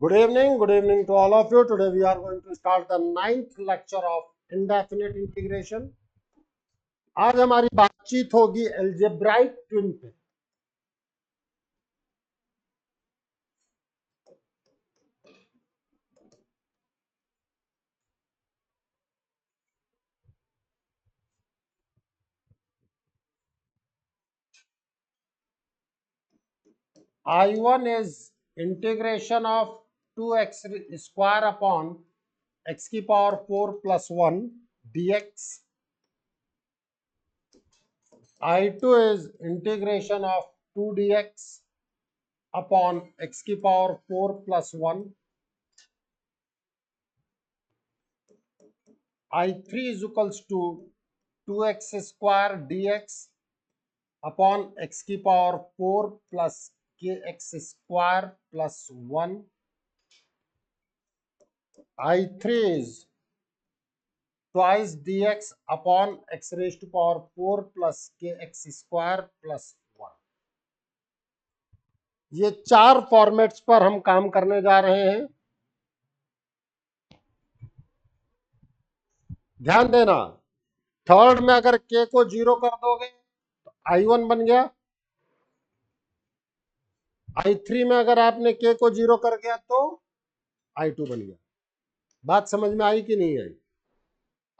Good evening to all of you. Today we are going to start the ninth lecture of indefinite integration. आज हमारी बातचीत होगी algebraic twin पे। I1 is integration of 2x square upon x की power 4 plus 1 dx. I2 is integration of 2 dx upon x की power 4 plus 1. I3 is equals to 2x square dx upon x की power 4 plus kx square plus 1. I3 is twice dx upon x raised to power 4 plus kx square plus 1. ये चार formats पर हम काम करने जा रहे हैं। ध्यान देना, थर्ड में अगर k को 0 कर दोगे तो I1 बन गया। I3 में अगर आपने k को 0 कर गया तो I2 बन गया। बात समझ में आई कि नहीं आई?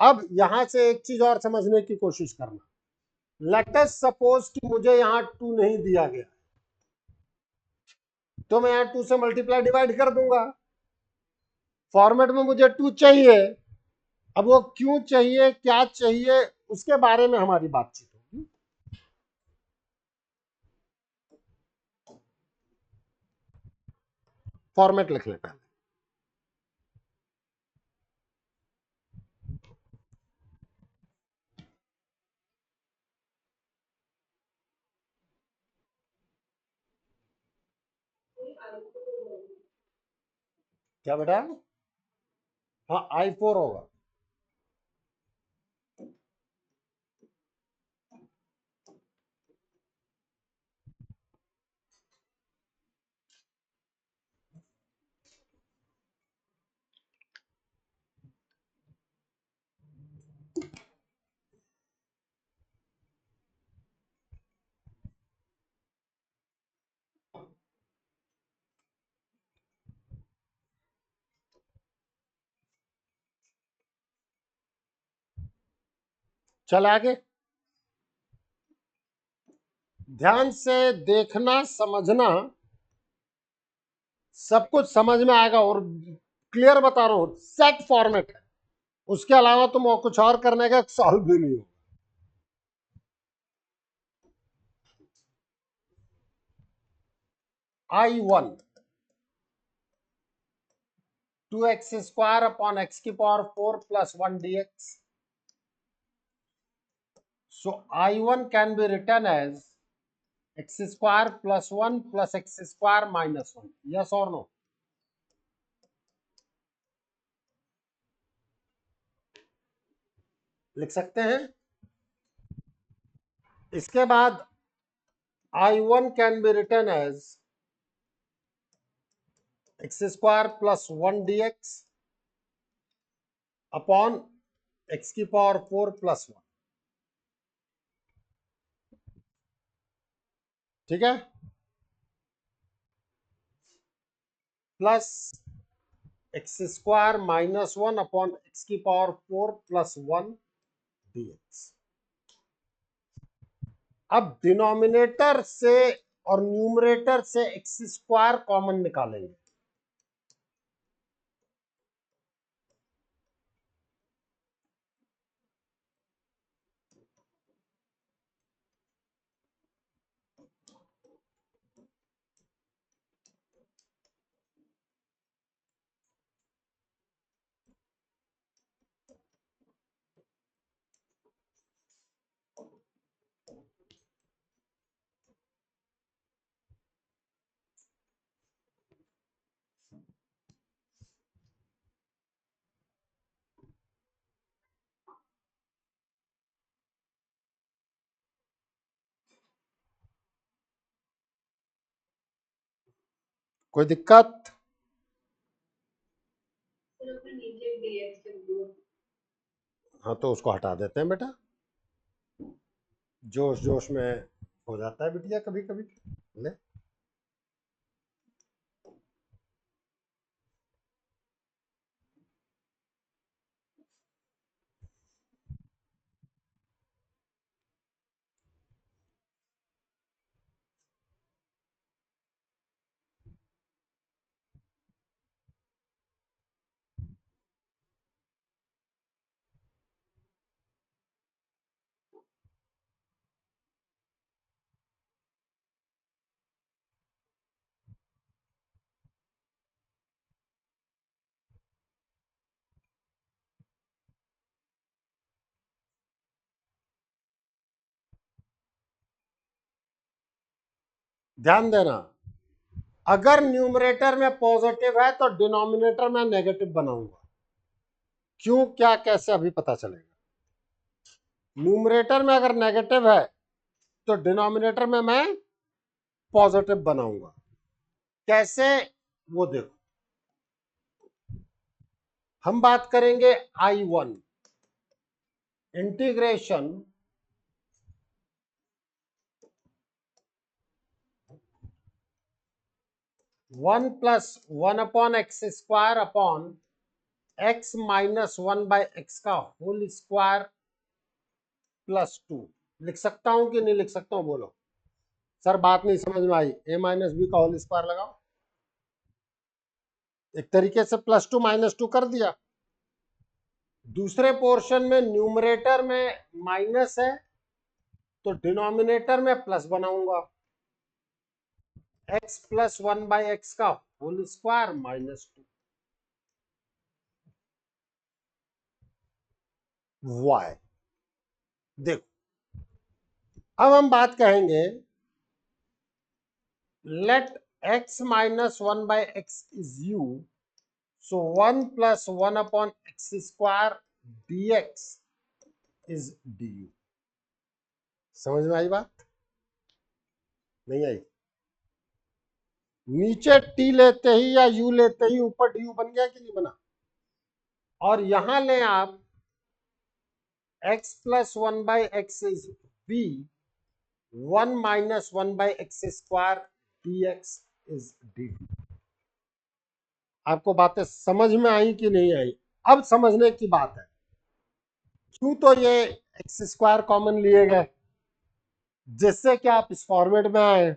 अब यहां से एक चीज और समझने की कोशिश करना। लेट अस सपोज कि मुझे यहां 2 नहीं दिया गया, तो मैं यहां 2 से मल्टीप्लाई डिवाइड कर दूंगा। फॉर्मेट में मुझे 2 चाहिए। अब वो क्यों चाहिए, क्या चाहिए, उसके बारे में हमारी बातचीत होगी। फॉर्मेट लिख ले पहले। क्या बेटा? हाँ, I4 होगा। चल आगे। ध्यान से देखना, समझना, सब कुछ समझ में आएगा। और क्लियर बता रहा हूं, सेट फॉर्मेट है, उसके अलावा तुम और कुछ और करने का सॉल्व भी नहीं हो। I1 2x square upon x की power 4 plus 1 dx. So I1 can be written as x square plus 1 plus x square minus 1. Yes or no? लिख सकते हैं। इसके बाद I1 can be written as x square plus 1 dx upon x की power 4 plus 1. ठीक है, plus x square minus 1 upon x की power 4 plus 1 dx. अब डिनोमिनेटर से और न्यूमरेटर से एक्स स्क्वायर कॉमन निकालेंगे। कोई दिक्कत? हाँ तो उसको हटा देते हैं बेटा, जोश जोश में हो जाता है बिटिया कभी कभी। ले, ध्यान देना, अगर न्यूमरेटर में पॉजिटिव है तो डिनोमिनेटर में नेगेटिव बनाऊंगा। क्यों, क्या, कैसे, अभी पता चलेगा। न्यूमरेटर में अगर नेगेटिव है तो डिनोमिनेटर में मैं पॉजिटिव बनाऊंगा। कैसे, वो देखो। हम बात करेंगे I1 integration 1 plus 1/x² upon x minus 1/x का होल स्क्वायर प्लस 2। लिख सकता हूं कि नहीं लिख सकता हूं, बोलो। सर बात नहीं समझ में आई, a माइनस बी का होल स्क्वायर लगाओ। एक तरीके से +2 - 2 कर दिया। दूसरे पोर्शन में न्यूमरेटर में माइनस है तो डिनोमिनेटर में प्लस बनाऊंगा। x प्लस 1/x का होल स्क्वायर -2 y। देखो, अब हम बात कहेंगे let x minus 1/x is u, so 1 plus 1/x² dx is du। समझ में आई बात, नहीं आई? नीचे t लेते ही या u लेते ही ऊपर du बन गया कि नहीं बना? और यहां ले आप x plus 1/x is v, 1 minus 1/x² dx is dt। आपको बातें समझ में आई कि नहीं आई? अब समझने की बात है, क्यों तो ये x² कॉमन लिए गए जिससे कि आप इस फॉर्मेट में आए।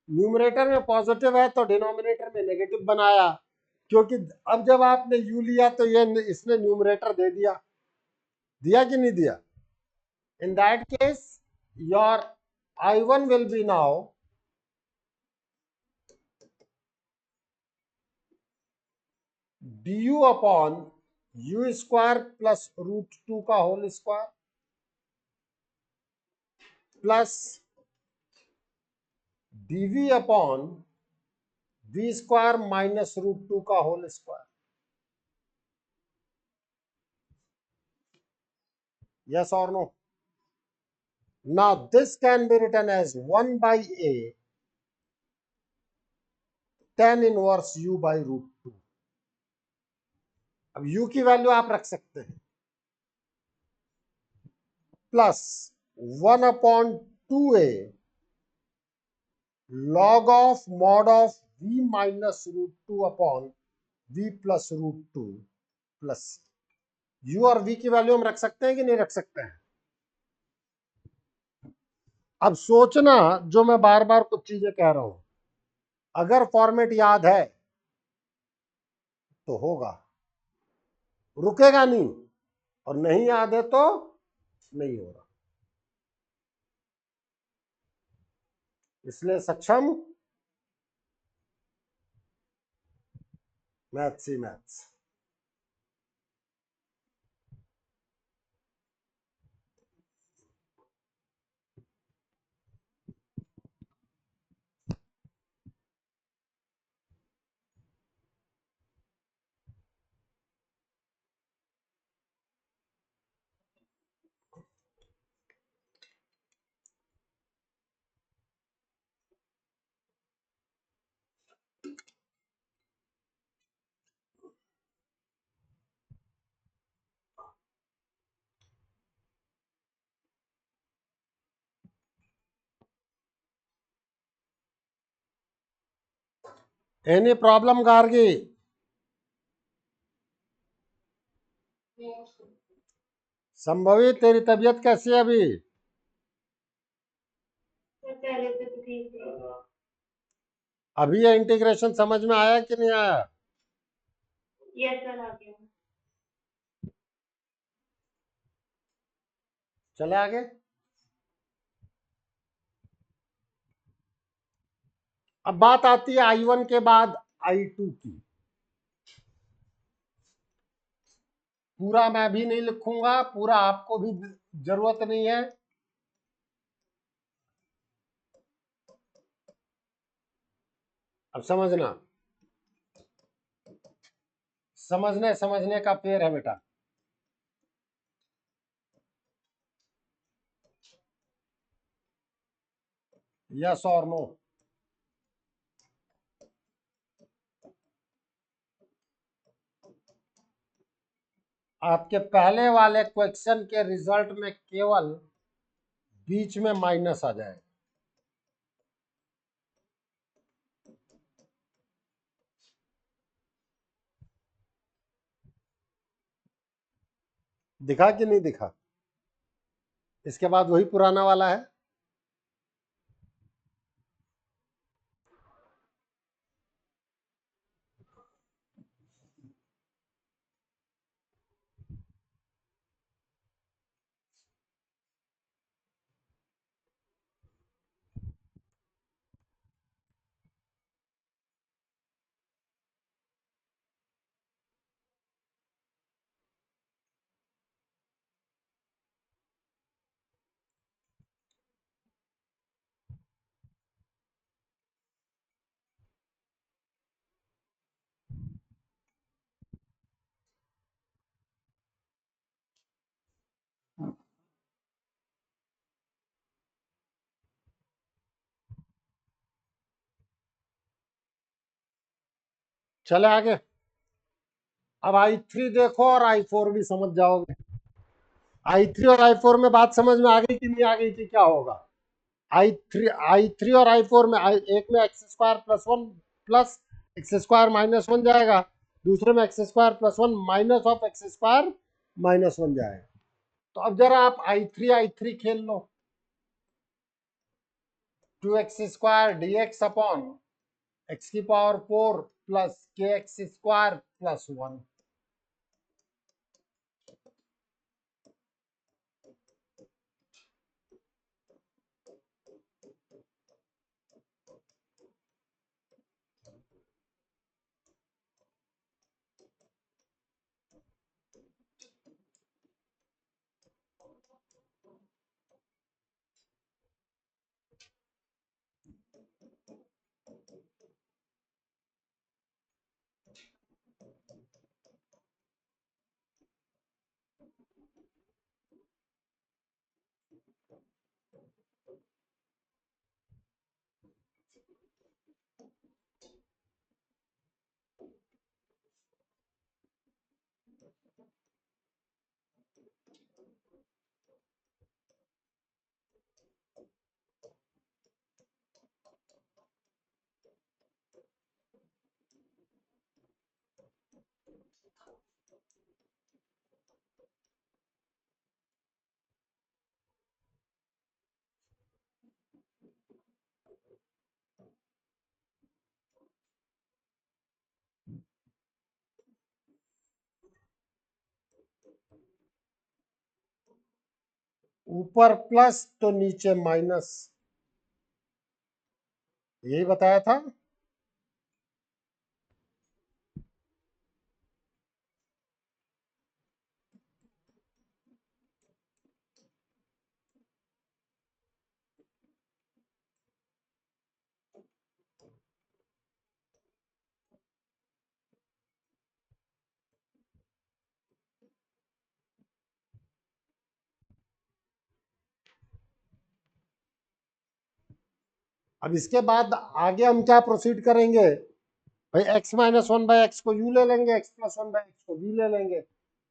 न्यूमरेटर में पॉजिटिव है तो डिनोमिनेटर में नेगेटिव बनाया, क्योंकि अब जब आपने u लिया तो ये इसने न्यूमरेटर दे दिया, दिया कि नहीं दिया? In that case your I1 will be now du upon u² plus √2 का whole square plus dv upon v² minus √2 का whole square. Yes or no? Now this can be written as 1/a tan inverse u by √2। अब u की value आप रख सकते हैं plus 1/2a log of mod of v minus √2 upon v plus √2 plus u और v की value हम रख सकते हैं कि नहीं रख सकते हैं? अब सोचना, जो मैं बार बार कुछ चीजें कह रहा हूं, अगर फॉर्मेट याद है तो होगा, रुकेगा नहीं, और नहीं याद है तो नहीं हो रहा। इसलिए सक्षम मैथ्स ही maths. Any problem Gargi? Sambhavi तेरी तबीयत कैसी है अभी? पहले से तो ठीक थी। अभी ये इंटीग्रेशन समझ में आया कि नहीं आया? यस सर, आ गया। चले आगे। अब बात आती है I1 के बाद I2 की। पूरा मैं भी नहीं लिखूंगा, पूरा आपको भी जरूरत नहीं है। अब समझना, समझने समझने का पेड़ है बेटा। यस और नो? आपके पहले वाले क्वेश्चन के रिजल्ट में केवल बीच में माइनस आ जाएगा। दिखा कि नहीं दिखा? इसके बाद वही पुराना वाला है। चले आगे। अब I3 देखो और I4 भी समझ जाओगे। I3 और I4 में बात समझ में आ गई कि नहीं आ गई कि क्या होगा? I3 और I4 में एक में x square plus one plus x square minus one जाएगा, दूसरे में x square plus one minus of x square minus one जाएगा। तो अब जरा आप I3 खेल लो। 2x square D x upon x की पावर 4 प्लस के एक्स स्क्वायर प्लस वन। ऊपर प्लस तो नीचे माइनस, यही बताया था। अब इसके बाद आगे हम क्या प्रोसीड करेंगे भाई? x minus one by x को यू ले लेंगे, x plus one by x को v ले लेंगे।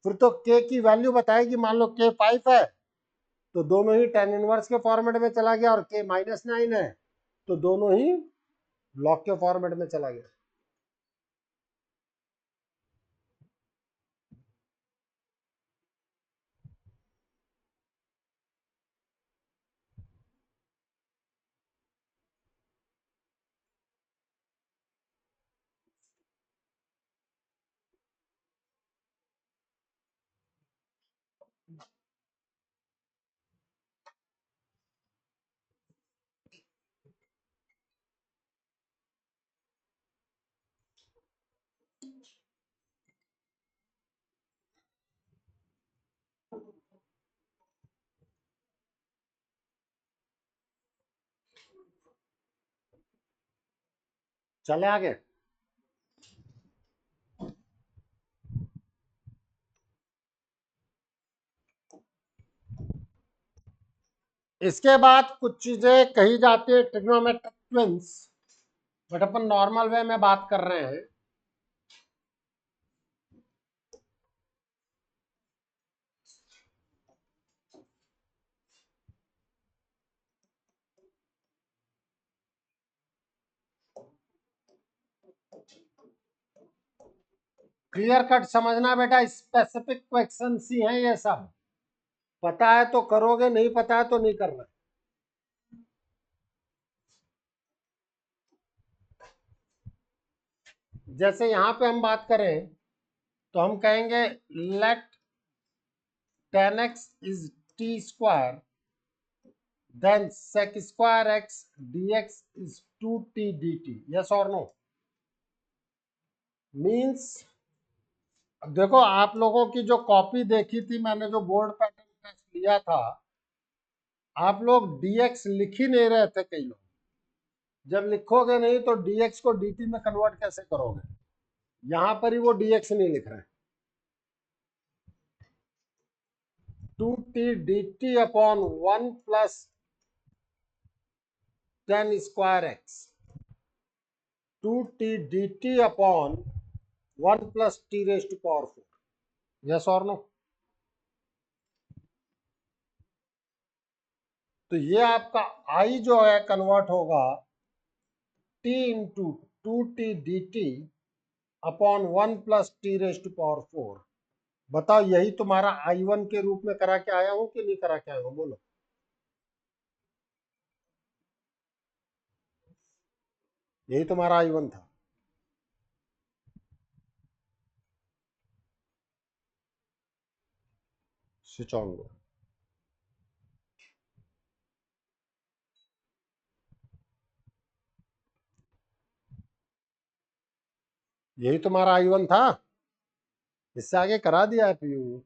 फिर तो k की वैल्यू बताएगी। मान लो k 5 है तो दोनों ही tan इनवर्स के फॉर्मेट में चला गया, और k -9 है तो दोनों ही लॉग के फॉर्मेट में चला गया। चले आगे। इसके बाद कुछ चीजें कही जाती है trigonometric twins, but upon normal way में बात कर रहे हैं। क्लियर कट समझना बेटा, स्पेसिफिक क्वेश्चन ही है ये सब। पता है तो करोगे, नहीं पता है तो नहीं करना। जैसे यहां पे हम बात करें तो हम कहेंगे late tan x is t square, then sec square x dx is 2t dt. yes or no? Means देखो, आप लोगों की जो कॉपी देखी थी मैंने, जो बोर्ड पैटर्न टेस्ट लिया था, आप लोग dx लिख ही नहीं रहे थे कई लोग। जब लिखोगे नहीं तो dx को dt में कन्वर्ट कैसे करोगे? यहां पर ही वो dx नहीं लिख रहे हैं। 2t dt upon 1 plus tan square x, 2t dt upon 1 plus t raise to power 4। Yes और नो? तो ये आपका i जो है कन्वर्ट होगा t into 2t dt upon 1 plus t raise to power 4। बताओ, यही तुम्हारा i1 के रूप में करा के आया हूं कि नहीं करा के आया हूं? बोलो। यही तुम्हारा i1 था। स्विच ऑन लो। यही तुम्हारा i1 था। इससे आगे करा दिया है पीयू।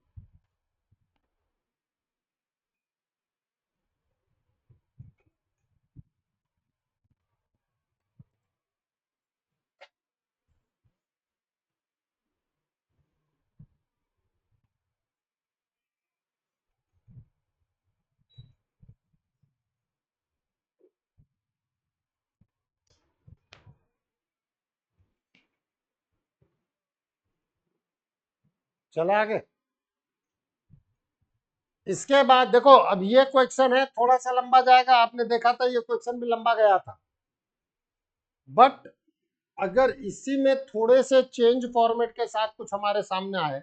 चले आगे। इसके बाद देखो, अब ये क्वेश्चन है थोड़ा सा लंबा जाएगा। आपने देखा था ये क्वेश्चन भी लंबा गया था, बट अगर इसी में थोड़े से चेंज फॉर्मेट के साथ कुछ हमारे सामने आए,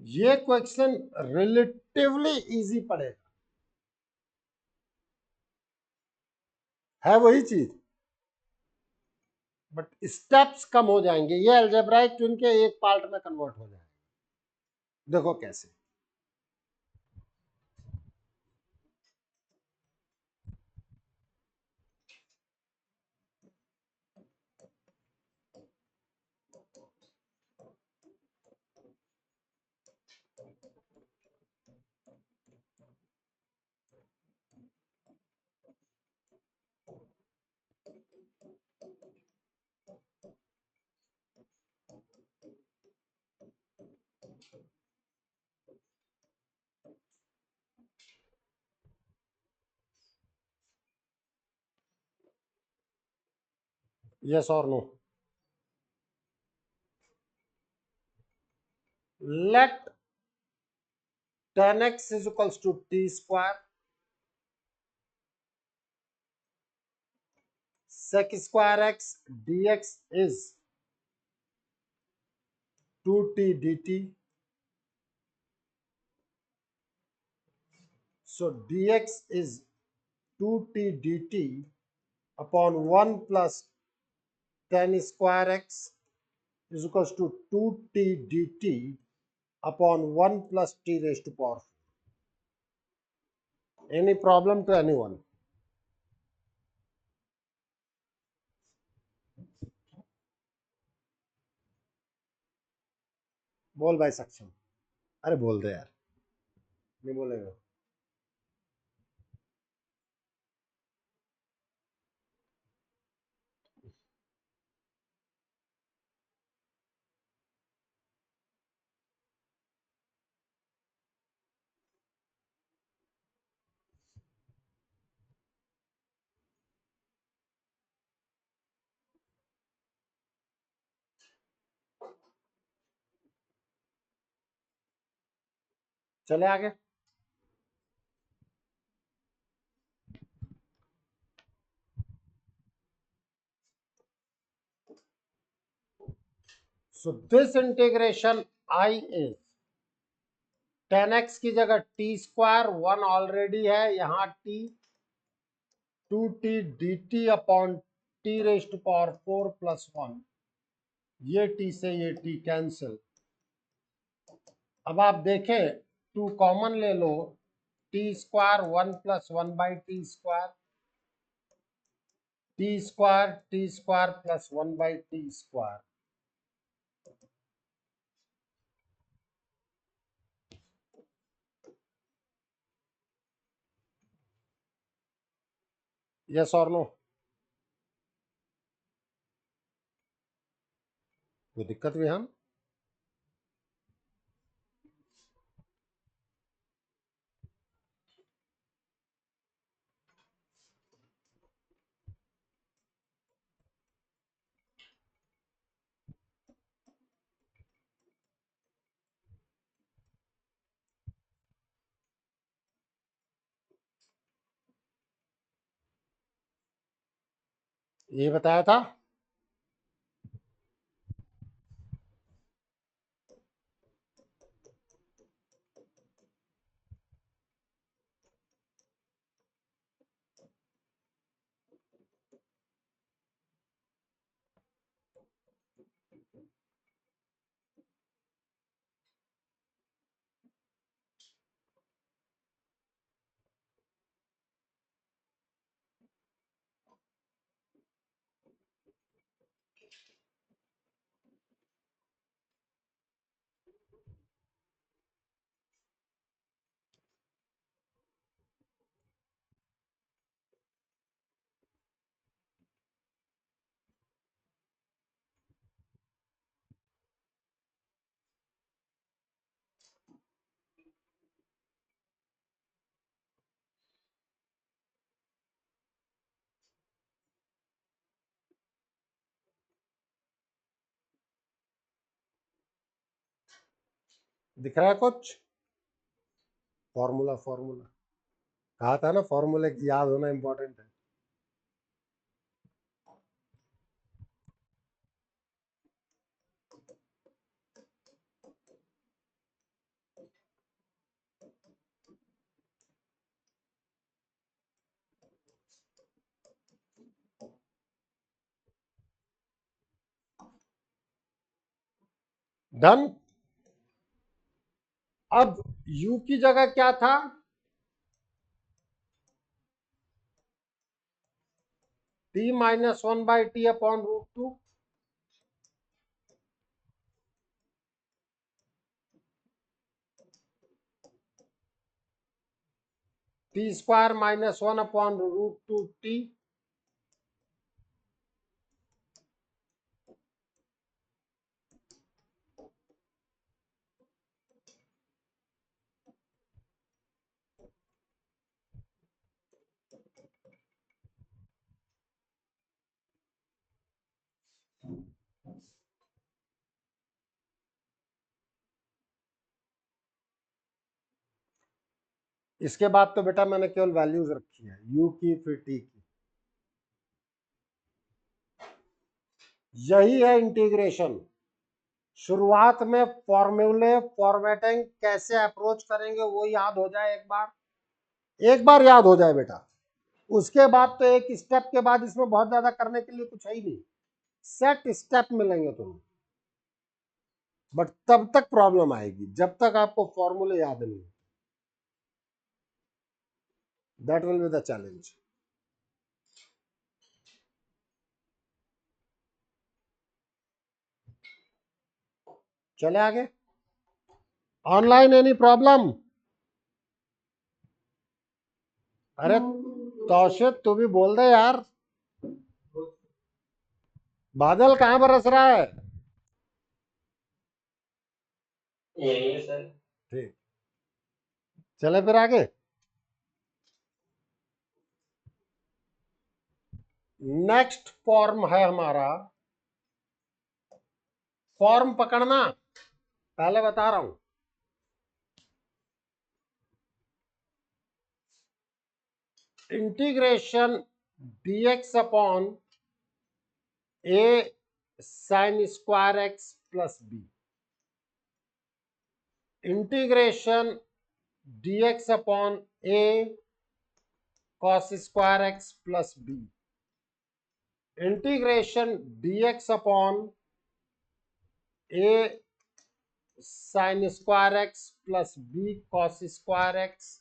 ये क्वेश्चन रिलेटिवली इजी पड़ेगा। है वही चीज, बट स्टेप्स कम हो जाएंगे। ये अलजेब्राइक ट्विन के एक पार्ट में कन्वर्ट हो जाएगा। देखो कैसे। यस और no? Let tan x is equals to t square, sec square x dx is 2t dt, So dx is 2t dt upon 1 plus tan square x is equals to 2t dt upon 1 plus t raised to power 4. Any problem to anyone? बोल भाई सक्षम। अरे बोल दे यार, नहीं बोलेगा। चले आगे। So this integration I is tan x की जगह t स्क्वायर 1 ऑलरेडी है, यहाँ t 2t dt upon t raise to power 4 plus 1, ये t से ये t कैंसिल। अब आप देखें 2 कॉमन ले लो, t square 1 plus 1 by T square, t square plus 1 by T square. Yes और नो? कोई दिक्कत भी हम? ये बताया था। दिख रहा है कुछ? फॉर्मूला फॉर्मूला कहा था ना, फॉर्मूले की याद होना इंपॉर्टेंट है। डन। अब u की जगह क्या था? t minus 1 by T upon √2, T square minus 1 upon √2t, इसके बाद तो बेटा मैंने केवल वैल्यूज रखी है, u की फिर t की। यही है इंटीग्रेशन। शुरुआत में फॉर्मूले फॉर्मेटिंग कैसे अप्रोच करेंगे वो याद हो जाए एक बार। एक बार याद हो जाए बेटा, उसके बाद तो एक स्टेप के बाद इसमें बहुत ज्यादा करने के लिए कुछ है ही नहीं, सेट स्टेप मिलेंगे तुम्हें, बट तब तक प्रॉब्लम आएगी जब तक आपको फॉर्मूले याद नहीं, that will be the challenge. चले आगे। Online any problem? अरे तौशिद तू भी बोल दे यार, बादल कहां बरस रहा है? यही है सर। ठीक, चले फिर आगे। नेक्स्ट फॉर्म है हमारा, फॉर्म पकड़ना, पहले बता रहा हूं, integration dx upon a sin square x plus B, integration dx upon a cos square x plus B, integration dx upon a sin square x plus b cos square x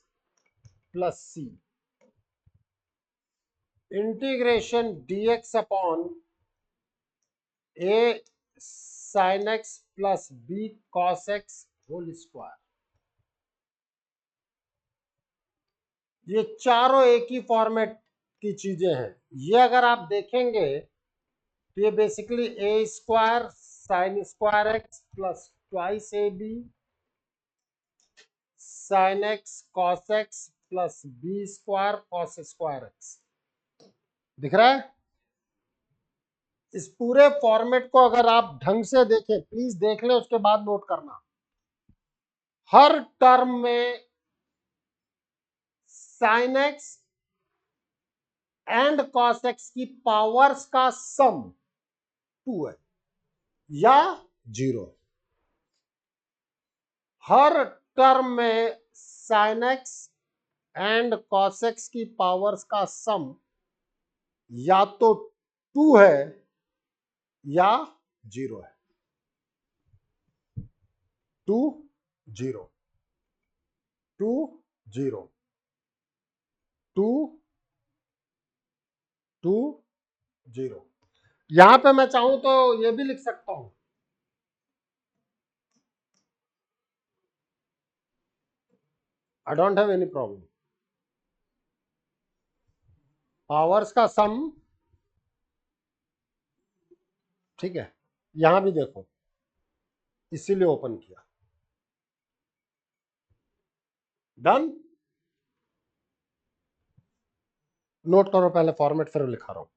plus C, integration dx upon a sin x plus b cos x whole square. ये चारों एक ही format की चीजें हैं। ये अगर आप देखेंगे तो ये basically A square sine square X plus twice A B sine X cos x plus B square cos square X, दिख रहा है? इस पूरे फॉर्मेट को अगर आप ढंग से देखें, प्लीज देख लें उसके बाद नोट करना, हर टर्म में sine x and cos x की पावर्स का सम 2 है या 0, हर टर्म में sine x and cos x की पावर्स का सम या तो 2 है या 0 है, 2 0 2 0 2 2 0। यहां पे मैं चाहूं तो ये भी लिख सकता हूं, I don't have any problem, powers का सम, ठीक है? यहां भी देखो, इसीलिए ओपन किया, डन। नोट करो पहले फॉर्मेट, फिर लिखा रहा हूं,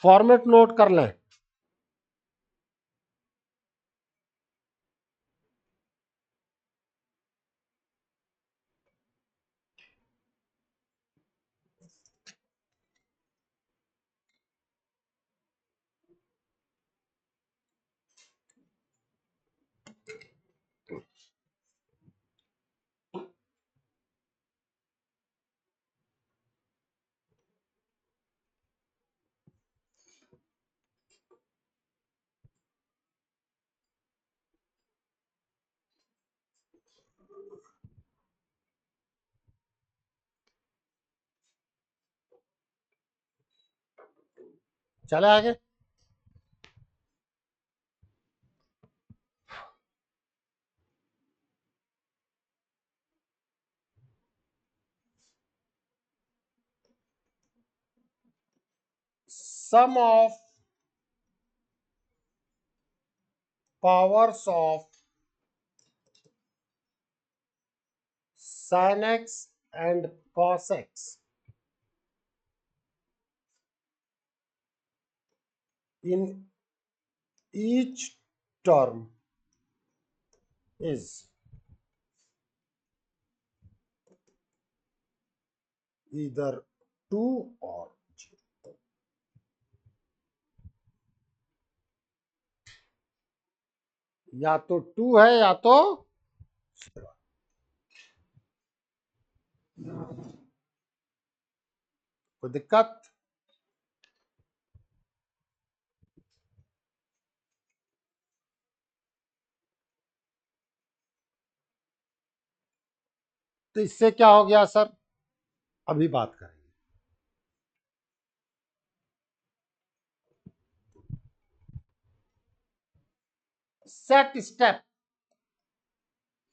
फॉर्मेट नोट कर लें। चले आगे। Sum of powers of sin x and cos x in each term is either 2 or 0, या तो 2 है या तो 0। कोई दिक्कत? तो इससे क्या हो गया सर? अभी बात करेंगे। Set step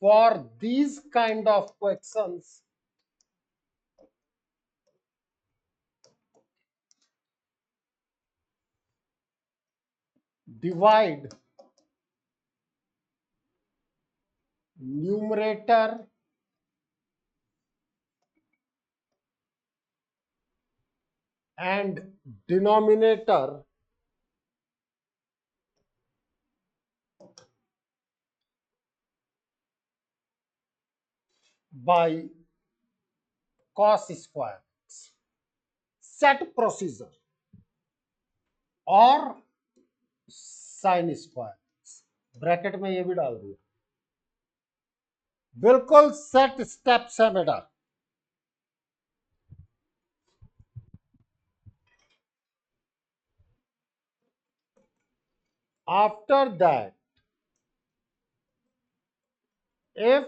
for these kind of questions divide numerator and denominator by cos square set procedure और sin स्क्वायर ब्रैकेट में ये भी डाल दिया। बिल्कुल सेट स्टेप्स है बेटा। After that if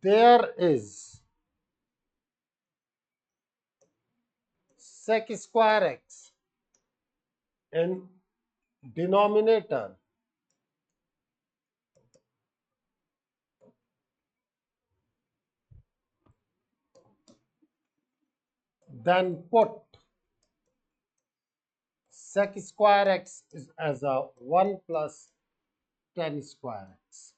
there is sec square x in denominator, then put sec square x is as a 1 plus tan square x,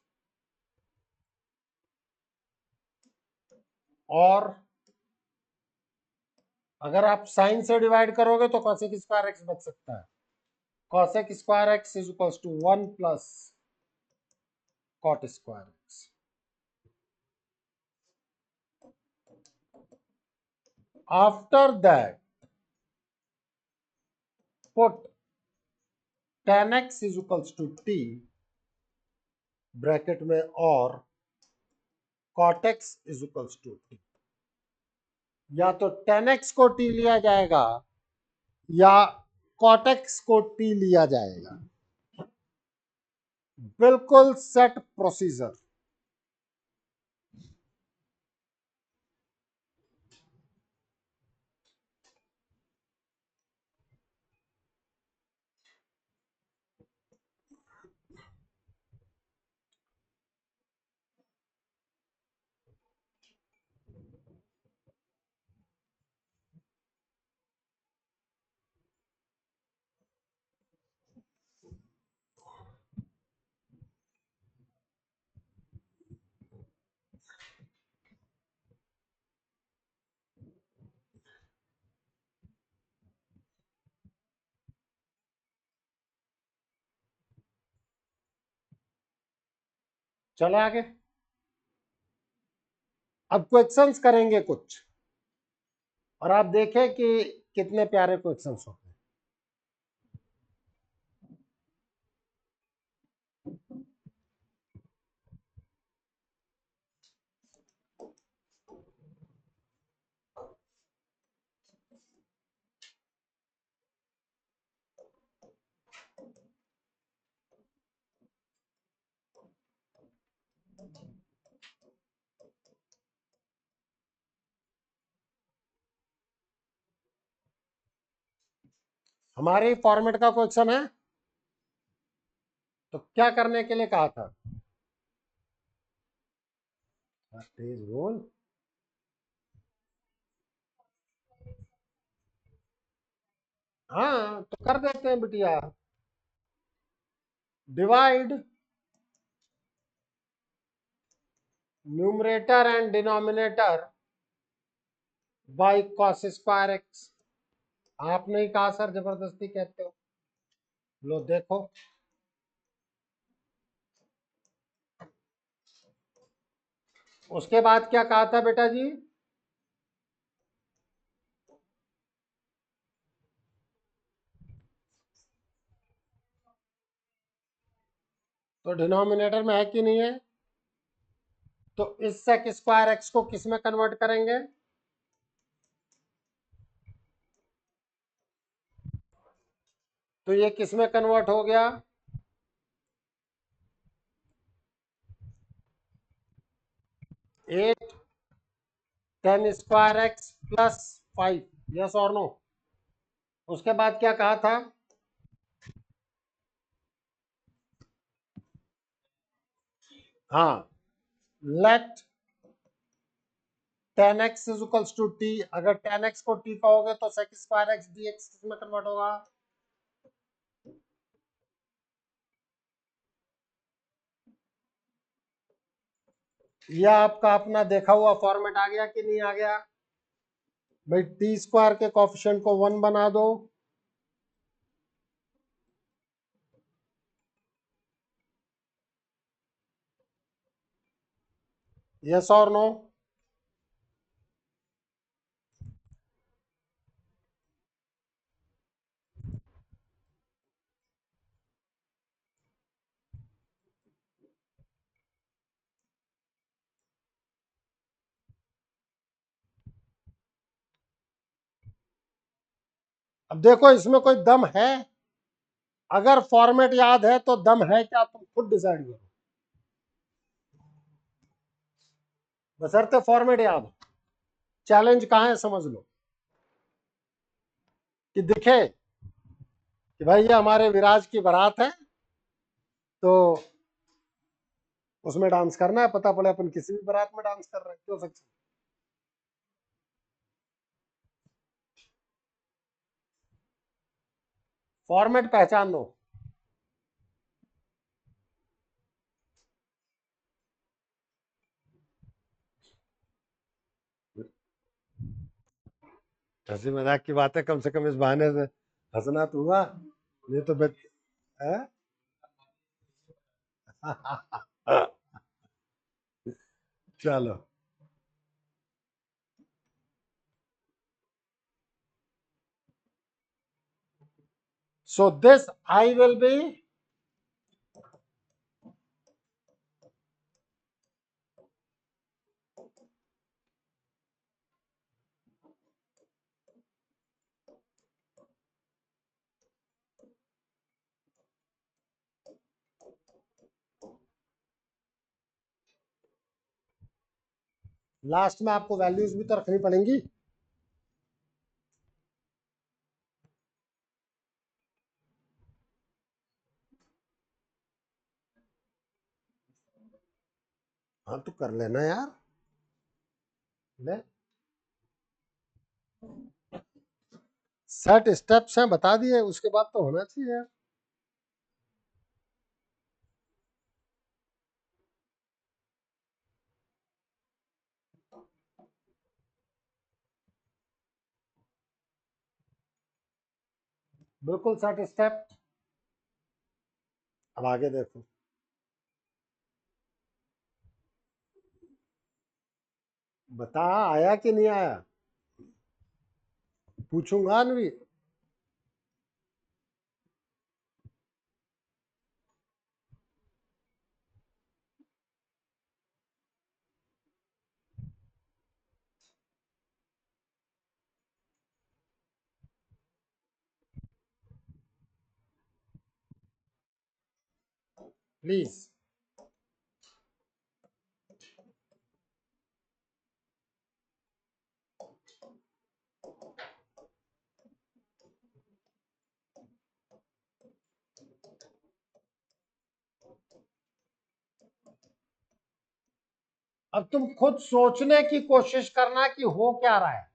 और अगर आप साइन से डिवाइड करोगे तो cosec स्क्वायर एक्स बच सकता है। cosec square X is equal to 1 plus cot square X. After that put tan x is equal to t bracket में और cot x is equal to t। या तो tan x को t लिया जाएगा या cot x को t लिया जाएगा। बिल्कुल सेट प्रोसीजर। चले आगे। अब क्वेश्चंस करेंगे कुछ और आप देखें कि कितने प्यारे क्वेश्चंस होते हैं। हमारे फॉर्मेट का क्वेश्चन है तो क्या करने के लिए कहा था? तेज बोल। हाँ तो कर देते हैं बिटिया। Divide numerator and denominator bye cos square x. आपने ही कहा सर जबरदस्ती कहते हो। लो देखो, उसके बाद क्या कहा था बेटा जी? तो डिनोमिनेटर में है कि नहीं है? तो इस सेक स्क्वायर एक्स को किस में कन्वर्ट करेंगे? तो ये किस में कन्वर्ट हो गया? 8 10 स्क्वायर एक्स प्लस 5, यस और नो? उसके बाद क्या कहा था? हाँ, let 10x is equals to t। अगर 10x को t कहोगे तो sec स्क्वायर x dx किसमें कन्वर्ट होगा? यह आपका अपना देखा हुआ फॉर्मेट आ गया कि नहीं आ गया भाई? टी स्क्वायर के कोफिशिएंट को 1 बना दो, यस और नो? अब देखो इसमें कोई दम है? अगर फॉर्मेट याद है तो दम है क्या, तुम खुद डिसाइड करो, बशर्ते फॉर्मेट याद हो। चैलेंज कहां है समझ लो, कि दिखे कि भाई ये हमारे विराज की बारात है तो उसमें डांस करना है, पता पड़े अपन किसी भी बारात में डांस कर रहे हैं, क्यों सकते? फॉर्मेट पहचान दो। हंसी मजाक की बात है, कम से कम इस बहाने से हंसना तो हुआ, नहीं तो है? चलो, so this I will be last में आपको वैल्यूज भी तो रखनी पड़ेंगी। हाँ तो कर लेना यार, ले सेट स्टेप्स हैं बता दिए, उसके बाद तो होना चाहिए यार। बिल्कुल सेट स्टेप। अब आगे देखो, बता आया कि नहीं आया, पूछूंगा अनवी। प्लीज। अब तुम खुद सोचने की कोशिश करना कि हो क्या रहा है।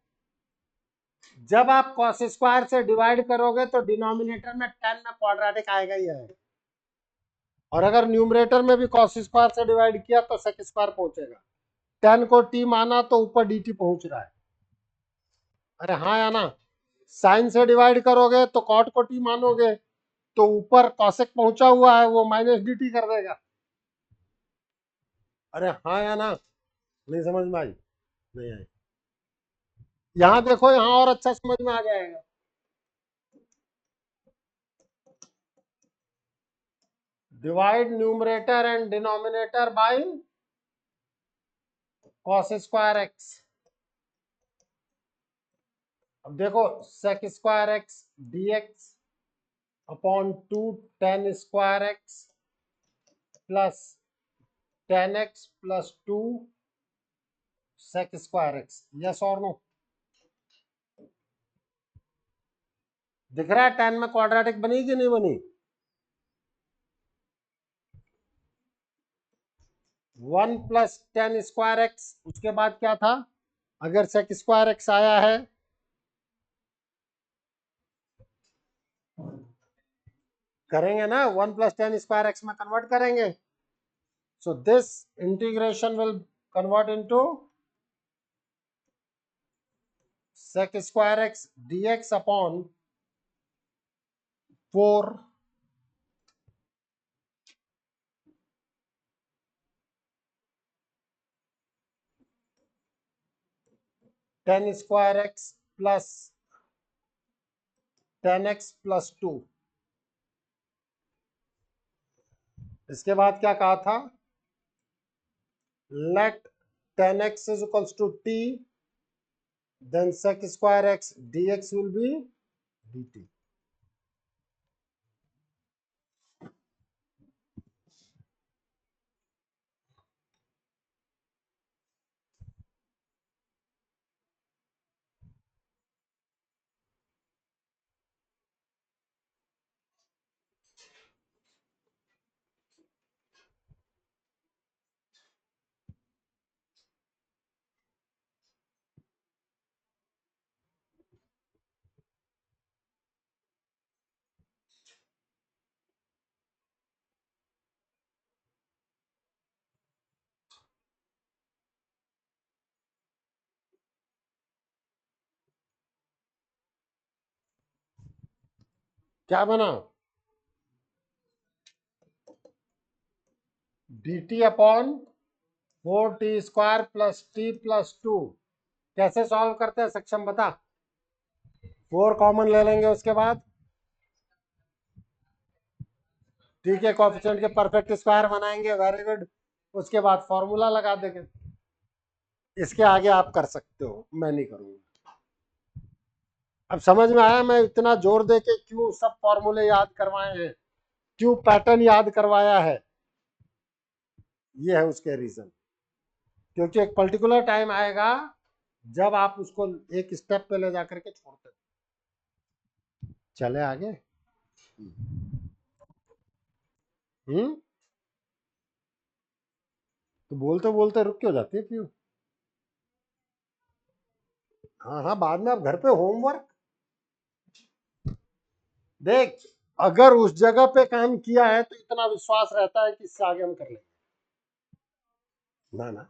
जब आप कॉस स्क्वायर से डिवाइड करोगे तो डिनोमिनेटर में 10 में क्वाड्रेटिक आएगा ही आएगा, और अगर न्यूमरेटर में भी कॉस स्क्वायर से डिवाइड किया तो सेक स्क्वायर पहुंचेगा। 10 को टी माना तो ऊपर dt पहुंच रहा है। अरे हाँ या ना? साइन से डिवाइड करोगे तो कॉट को टी मानोगे तो ऊपर कॉसेक पहुंचा हुआ है, वो माइनस dt कर देगा। अरे हाँ या ना? नहीं समझ में आई? नहीं आई? यहां देखो, यहां और अच्छा समझ में आ जाएगा। Divide numerator and denominator by cos square X. अब देखो sec square X dx upon 2 tan square X plus tan x plus 2 sec square X. Yes और नो? दिख रहा है tan में क्वाड्रेटिक बनी कि नहीं बनी? 1 प्लस tan स्क्वायर एक्स, उसके बाद क्या था? अगर सेक स्क्वायर एक्स आया है करेंगे ना, 1 प्लस tan स्क्वायर एक्स में कन्वर्ट करेंगे। So this integration will convert into sec square x dx upon 4 tan square x plus tan x plus 2। इसके बाद क्या कहा था? let tan x is equals to t, then sec square x dx will be dt। क्या बना? dt upon 4t square plus t plus 2। कैसे solve करते हैं सक्षम बता? 4 कॉमन ले लेंगे, उसके बाद t के कोएफिशिएंट के परफेक्ट स्क्वायर बनाएंगे। Very good. उसके बाद फॉर्मूला लगा देंगे। इसके आगे आप कर सकते हो, मैं नहीं करूंगा। अब समझ में आया मैं इतना जोर दे के क्यों सब फॉर्मूले याद करवाए हैं, क्यों पैटर्न याद करवाया है? ये है उसके रीजन। क्योंकि एक पर्टिकुलर टाइम आएगा जब आप उसको एक स्टेप पे ले जाकर के छोड़ते। चले आगे। तो बोलते बोलते रुक क्यों जाती है, क्यों? हाँ हाँ, बाद में आप घर पे होमवर्क देख, अगर उस जगह पे काम किया है तो इतना विश्वास रहता है कि इससे आगे हम कर लेंगे। ना ना,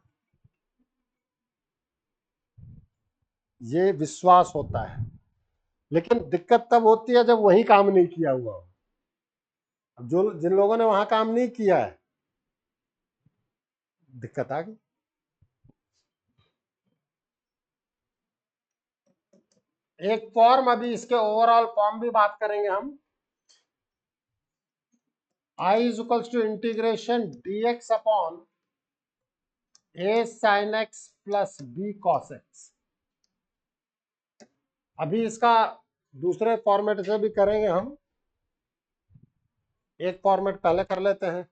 ये विश्वास होता है, लेकिन दिक्कत तब होती है जब वही काम नहीं किया हुआ हो। अब जो जिन लोगों ने वहां काम नहीं किया है, दिक्कत आ गई। एक फॉर्म, अभी इसके ओवरऑल फॉर्म भी बात करेंगे हम। I is equals to integration dx upon a sin x plus b cos x। अभी इसका दूसरे फॉर्मेट से भी करेंगे हम, एक फॉर्मेट पहले कर लेते हैं।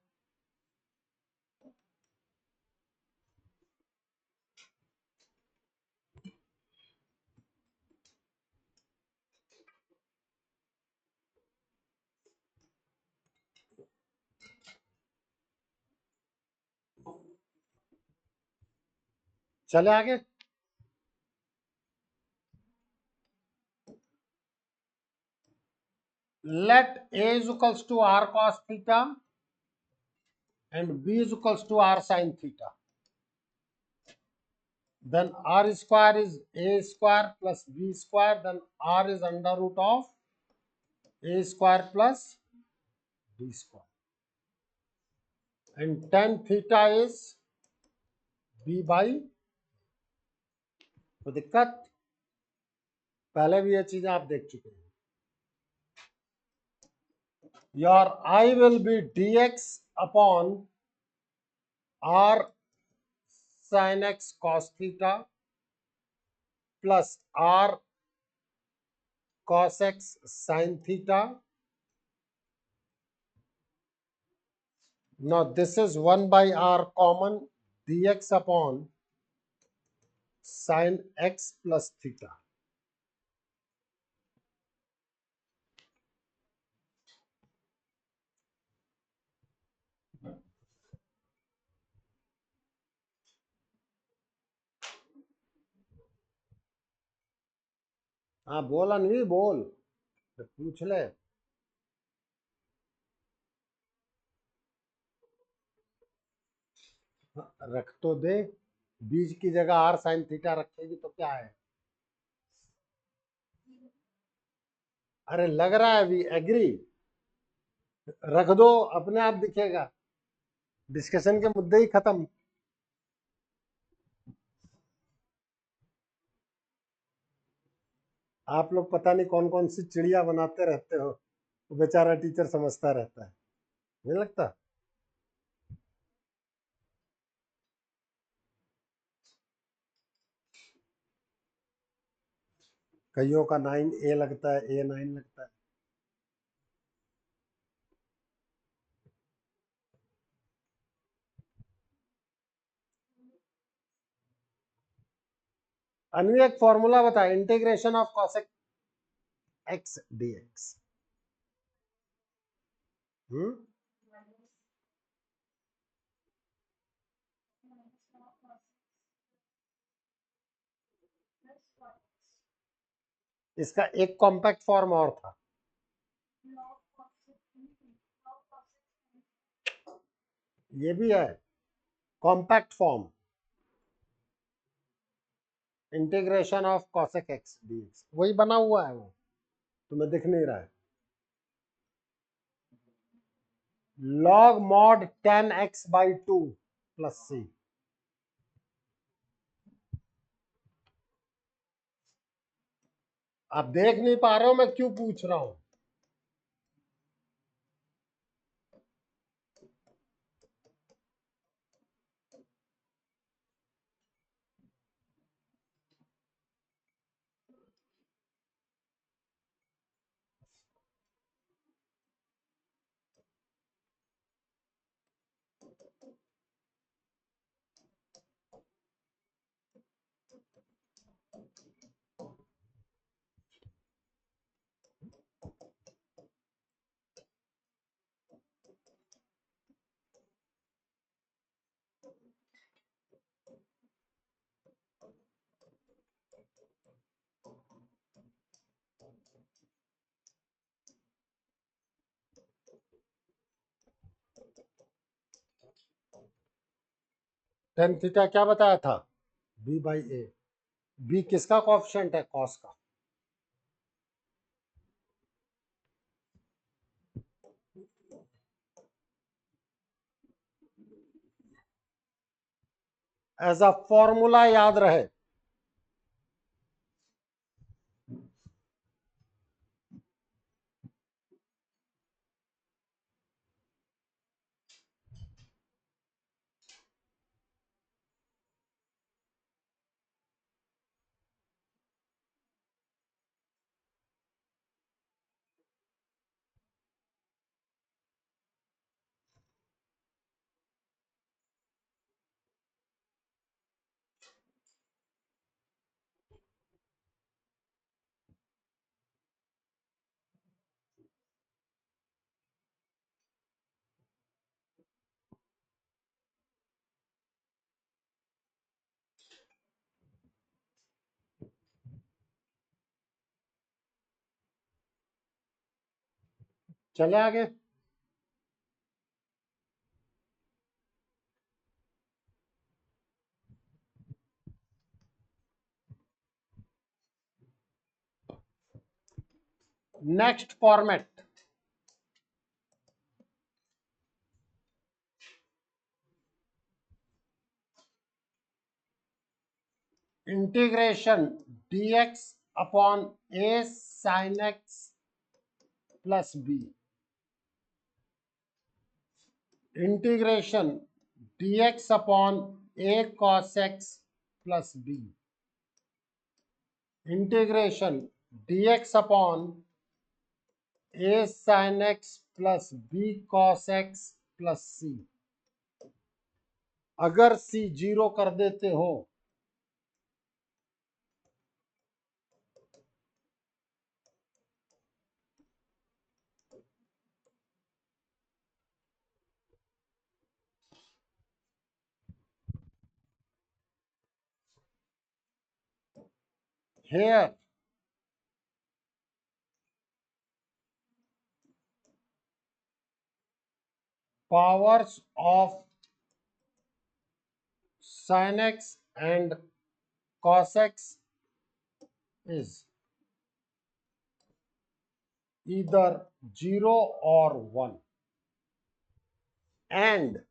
चले आगे। let a is equals to r cos theta and b is equals to r sin theta, then r square is a square plus b square, then r is under root of a square plus b square, and tan theta is b by। तो दिक्कत, पहले भी ये चीजें आप देख चुके हैं। your I will be dx upon r sin x cos theta plus r cos x sin theta. Now this is 1 by r common dx upon sin x plus theta. हाँ बोल अनवी बोल, पूछ ले। रख तो दे, बीज की जगह आर साइन थीटा रखेगी तो क्या है? अरे लग रहा है वी एग्री, रख दो अपने आप दिखेगा, डिस्कशन के मुद्दे ही खत्म। आप लोग पता नहीं कौन कौन सी चिड़िया बनाते रहते हो, वो बेचारा टीचर समझता रहता है, नहीं लगता? कईयों का 9A लगता है, A9 लगता है। अन्वी एक फॉर्मूला बता, integration of cosec X dx. इसका एक कॉम्पैक्ट फॉर्म और था, ये भी है compact form, integration of cosec X dx, वही बना हुआ है, वो तुम्हें दिख नहीं रहा है। log mod 10x by 2 plus c। आप देख नहीं पा रहे हो मैं क्यों पूछ रहा हूं? टेन थीटा क्या बताया था? b by A. b किसका कोएफिशिएंट है? कॉस का। एज अ फॉर्मूला याद रहे, चले आगे। Next format, integration dx upon a sin x plus b, integration dx upon a cos x plus b integration dx upon a sin x plus b cos x plus c। अगर c 0 कर देते हो here powers of sin x and cos x is either 0 or 1 and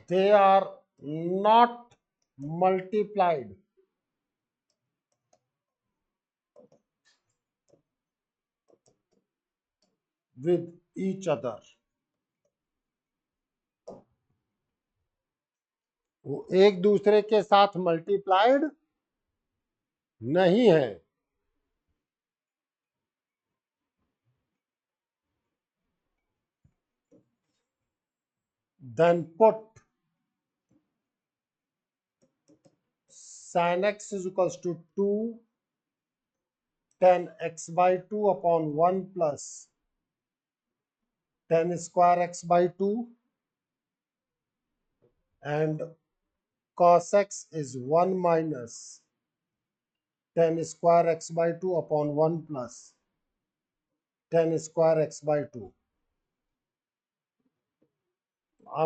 they are not multiplied with each other। वो एक दूसरे के साथ multiplied नहीं है। Then put sin x is equals to 2 tan x by 2 upon 1 plus tan square x by 2 and cos x is 1 minus tan square x by 2 upon 1 plus tan square x by 2।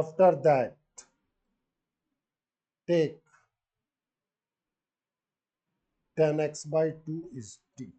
After that, take tan x by 2 is t।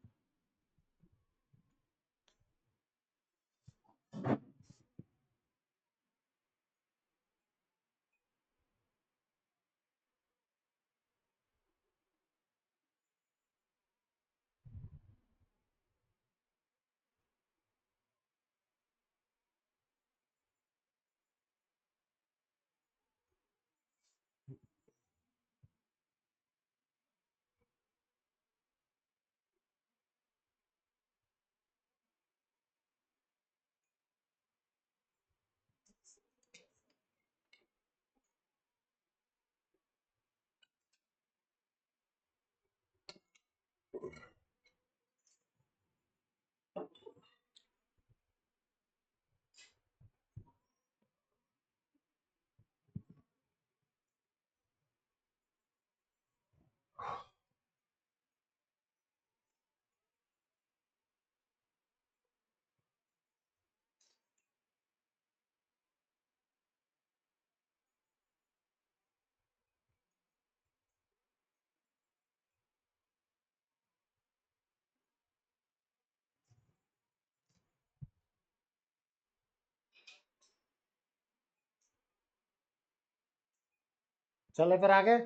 चले फिर आगे।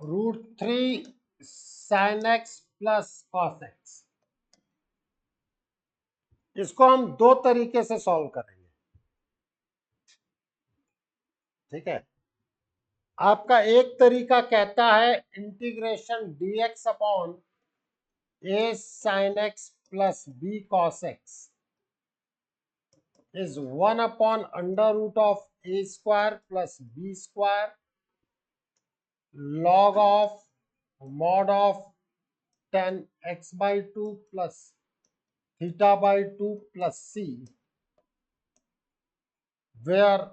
√3 sin x plus cos x, इसको हम दो तरीके से solve करेंगे। ठीक है, आपका एक तरीका कहता है integration dx upon a sin x plus b cos x is 1 upon under root of a square plus b square log of mod of tan x by 2 plus theta by 2 plus c, where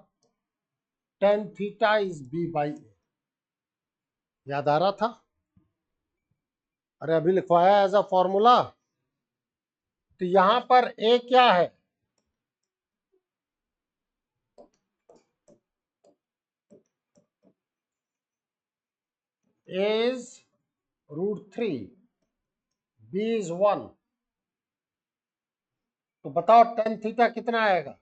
tan theta is b by a। याद आ रहा था? अरे अभी लिखवाया as a formula. तो यहां पर a क्या है? a is √3, b is 1 तो बताओ tan थीटा कितना आएगा?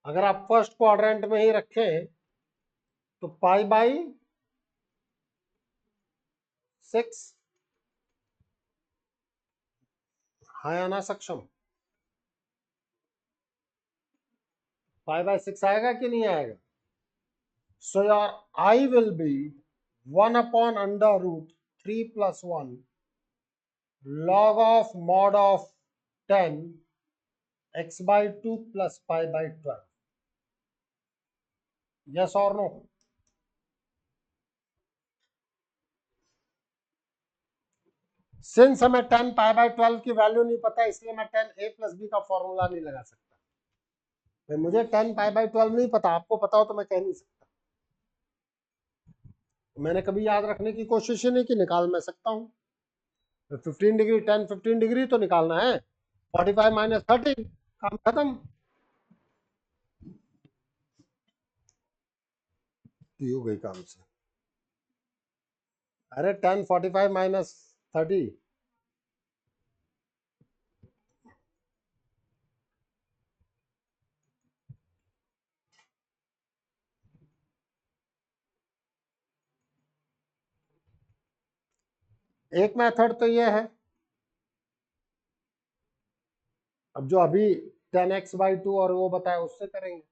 अगर आप फर्स्ट क्वाड्रेंट में ही रखें तो π/6, हाँ या ना सक्षम? π/6 आएगा कि नहीं आएगा? So your I will be 1/√3 + 1 log of mod of 10 x/2 + π/12. Yes or no? Since हमें 10 π/12 की वैल्यू नहीं पता, इसलिए मैं 10a + b का फॉर्मूला नहीं लगा सकता। भाई मुझे 10 π/12 नहीं पता, आपको पता हो तो मैं कह नहीं सकता। मैंने कभी याद रखने की कोशिश ही नहीं की, निकाल मैं सकता हूँ। 15 डिग्री 10 15 डिग्री तो निकालना है, 45 - 30, काम खत्म। हो गई काम से। अरे 10 45 - 30, एक मेथड तो ये है। अब जो अभी 10x/2 और वो बताया उससे करेंगे।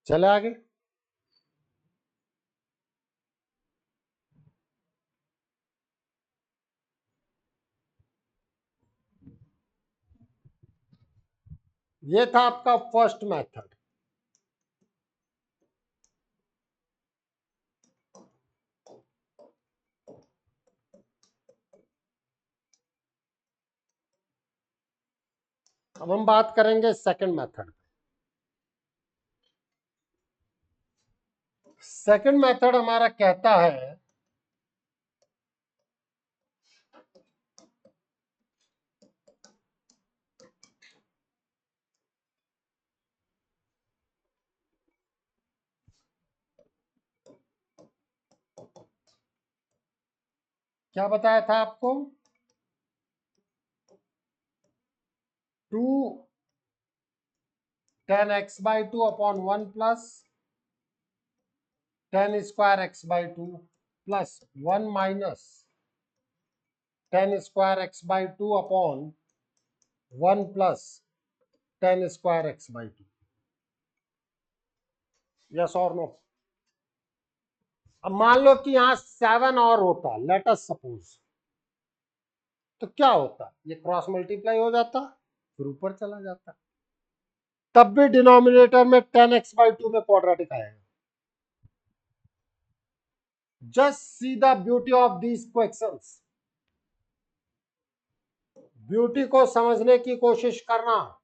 चले आगे। ये था आपका फर्स्ट मेथड। अब हम बात करेंगे सेकंड मेथड। सेकंड मेथड हमारा कहता है क्या बताया था आपको, 2 10x/2 upon 1 plus 10² x/2 plus 1 minus 10² x/2 upon 1 plus 10² x/2। Yes और नो? अब मान लो कि यहां 7 और होता, लेट अस सपोज, तो क्या होता, ये क्रॉस मल्टीप्लाई हो जाता, फिर ऊपर चला जाता, तब भी डिनोमिनेटर में 10x/2 में क्वाड्रेटिक आएगा। Just see the beauty of these questions. Beauty को समझने की कोशिश करना।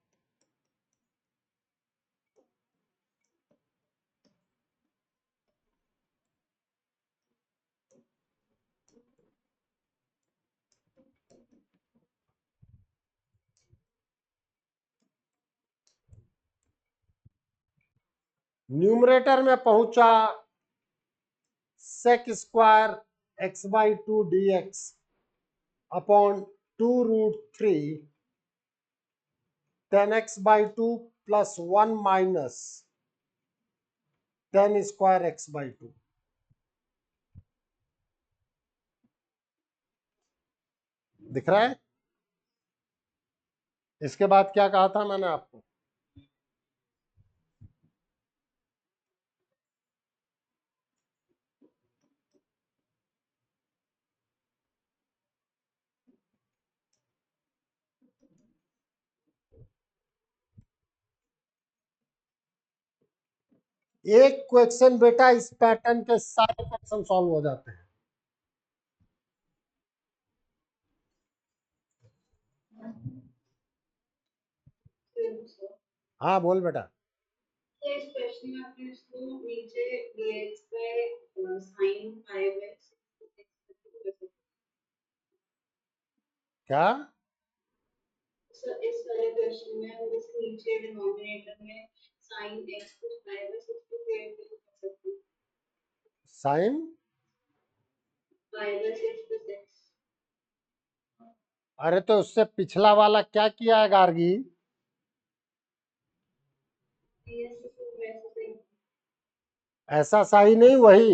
न्यूमरेटर में पहुंचा sec² x/2 dx upon 2√3 10x/2 plus 1 minus 10² x/2। दिख रहा है? इसके बाद क्या कहा था मैंने आपको, एक क्वेश्चन बेटा, इस पैटर्न के सारे क्वेश्चन सॉल्व हो जाते हैं। हाँ बोल बेटा। तो इस प्रश्न में आपने इसको नीचे dx by sin pi by 6 क्या? सर इस वाले क्वेश्चन में हम इस नीचे डिनोमिनेटर में sin x plus pi by 6 को क्रिएट कर सकते हैं sign pi by 6 plus x अरे तो उससे पिछला वाला क्या किया है गार्गी? yes तो वैसे सही ऐसा सही नहीं, वही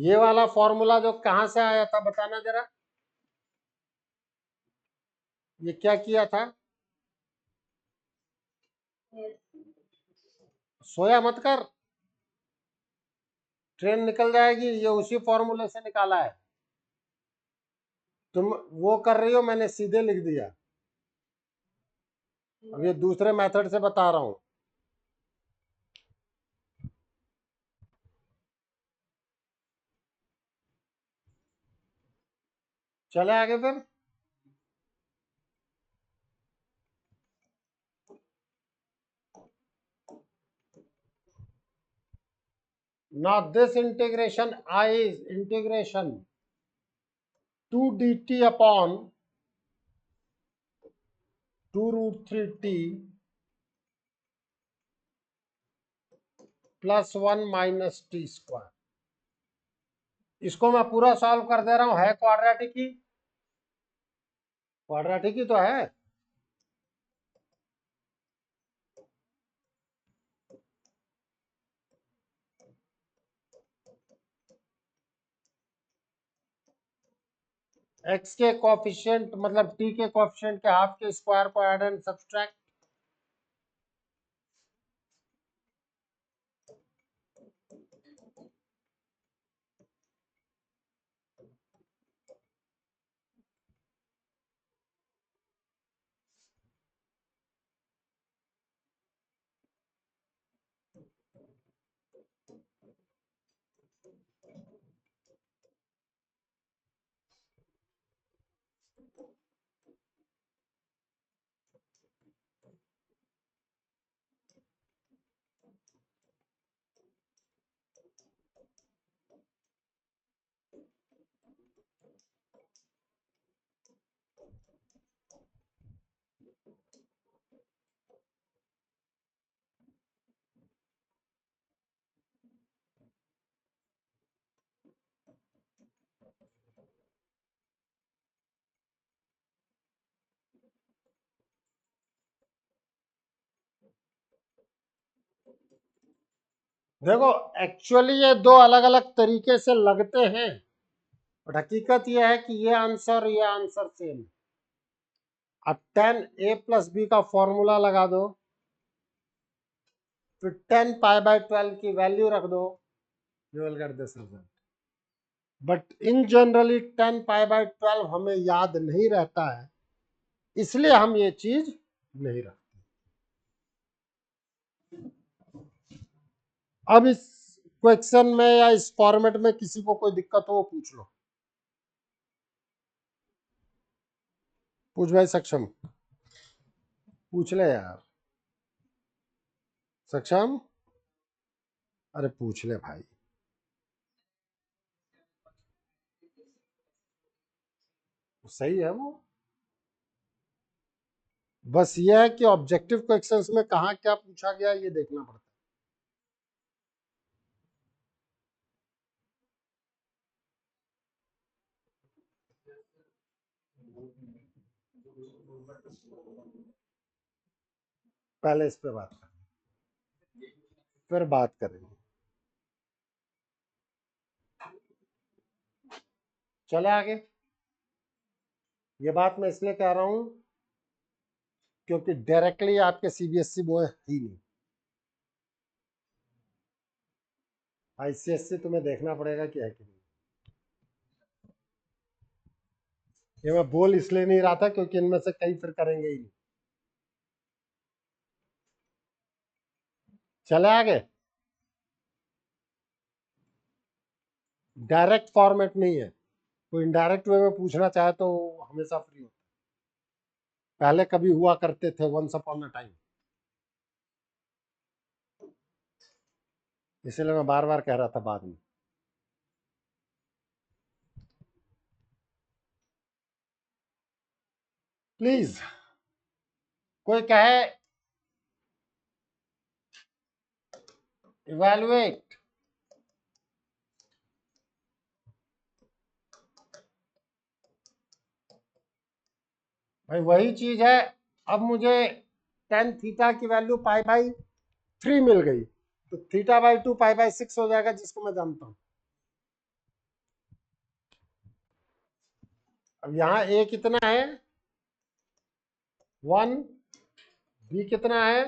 ये वाला फॉर्मूला जो कहां से आया था बताना जरा। ये क्या किया था? yes सोया मत कर, ट्रेन निकल जाएगी। ये उसी फॉर्मूले से निकाला है। तुम वो कर रही हो, मैंने सीधे लिख दिया। अब ये दूसरे मेथड से बता रहा हूं। चले आगे फिर। Now this integration I is integration 2 dt upon 2 root 3 t plus 1 minus t square। इसको मैं पूरा सॉल्व कर दे रहा हूं। है क्वाड्रेटिक ही, क्वाड्रेटिक ही तो है। x के कोफिशिएंट मतलब t के कोफिशिएंट के हाफ के स्क्वायर को ऐड एंड सब्सट्रैक्ट। देखो एक्चुअली ये दो अलग अलग तरीके से लगते हैं, और हकीकत यह है कि ये आंसर और ये आंसर सेम। अब tan a प्लस बी का फॉर्मूला लगा दो, फिर 10 पाई बाय 12 की वैल्यू रख दो, you will get this result. But in generally 10 pi by 12 हमें याद नहीं रहता है, इसलिए हम ये चीज नहीं रखते। अब इस क्वेश्चन में या इस फॉर्मेट में किसी को कोई दिक्कत हो पूछ लो। पूछ भाई सक्षम, पूछ ले यार सक्षम, अरे पूछ ले भाई। सही है वो, बस ये है कि ऑब्जेक्टिव क्वेश्चंस में कहाँ क्या पूछा गया ये देखना पड़ता है। पहले इस पे बात करें, फिर बात करेंगे। चले आगे। ये बात मैं इसलिए कह रहा हूं क्योंकि डायरेक्टली आपके सीबीएसई बोर्ड ही नहीं, आईसीएससी तुम्हें देखना पड़ेगा कि है कि नहीं। ये मैं बोल इसलिए नहीं रहा था क्योंकि इनमें से कई फिर करेंगे ही नहीं। चले आगे। डायरेक्ट फॉर्मेट नहीं है, कोई इनडायरेक्ट वे में पूछना चाहे तो हमेशा फ्री हो। पहले कभी हुआ करते थे, वंस अपॉन अ टाइम, इसलिए मैं बार बार कह रहा था बाद में। प्लीज कोई कहे इवैल्यूएट। भाई वही चीज है, अब मुझे टेन थीटा की वैल्यू पाई बाई 3 मिल गई, तो थीटा बाई 2 पाई बाई 6 हो जाएगा, जिसको मैं जानता हूं। अब यहाँ ए कितना है 1, बी कितना है